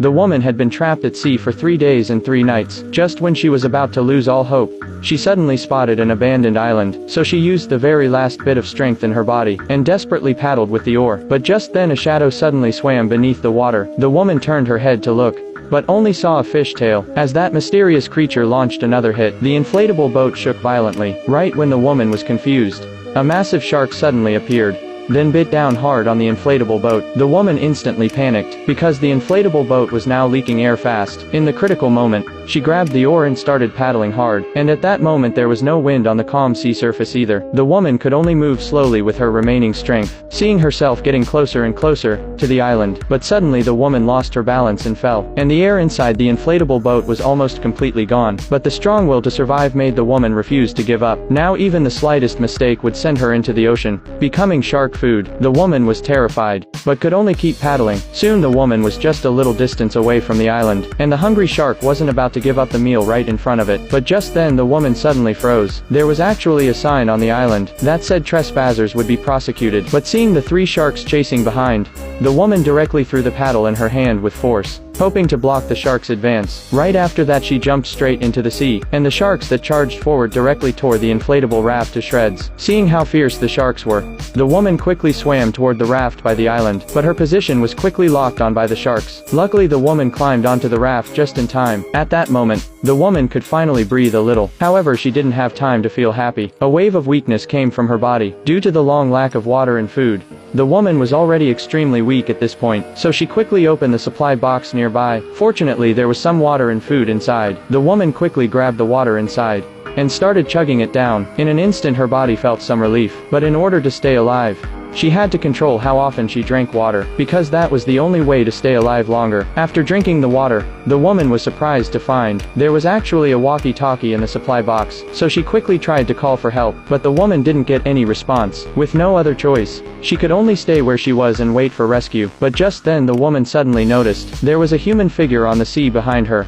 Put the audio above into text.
The woman had been trapped at sea for 3 days and 3 nights. Just when she was about to lose all hope, she suddenly spotted an abandoned island, so she used the very last bit of strength in her body, and desperately paddled with the oar. But just then a shadow suddenly swam beneath the water. The woman turned her head to look, but only saw a fishtail. As that mysterious creature launched another hit, the inflatable boat shook violently. Right when the woman was confused, a massive shark suddenly appeared, then bit down hard on the inflatable boat. The woman instantly panicked, because the inflatable boat was now leaking air fast. In the critical moment, she grabbed the oar and started paddling hard, and at that moment there was no wind on the calm sea surface either. The woman could only move slowly with her remaining strength, seeing herself getting closer and closer to the island. But suddenly the woman lost her balance and fell, and the air inside the inflatable boat was almost completely gone. But the strong will to survive made the woman refuse to give up. Now even the slightest mistake would send her into the ocean, becoming shark food. The woman was terrified, but could only keep paddling. Soon the woman was just a little distance away from the island, and the hungry shark wasn't about to give up the meal right in front of it. But just then the woman suddenly froze. There was actually a sign on the island that said trespassers would be prosecuted. But seeing the 3 sharks chasing behind, the woman directly threw the paddle in her hand with force, hoping to block the sharks' advance. Right after that she jumped straight into the sea, and the sharks that charged forward directly tore the inflatable raft to shreds. Seeing how fierce the sharks were, the woman quickly swam toward the raft by the island, but her position was quickly locked on by the sharks. Luckily the woman climbed onto the raft just in time. At that moment, the woman could finally breathe a little. However, she didn't have time to feel happy. A wave of weakness came from her body, due to the long lack of water and food. The woman was already extremely weak at this point, so she quickly opened the supply box nearby. Fortunately there was some water and food inside. The woman quickly grabbed the water inside, and started chugging it down. In an instant her body felt some relief, but in order to stay alive, she had to control how often she drank water, because that was the only way to stay alive longer. After drinking the water, the woman was surprised to find there was actually a walkie-talkie in the supply box, so she quickly tried to call for help, but the woman didn't get any response. With no other choice, she could only stay where she was and wait for rescue. But just then the woman suddenly noticed there was a human figure on the sea behind her.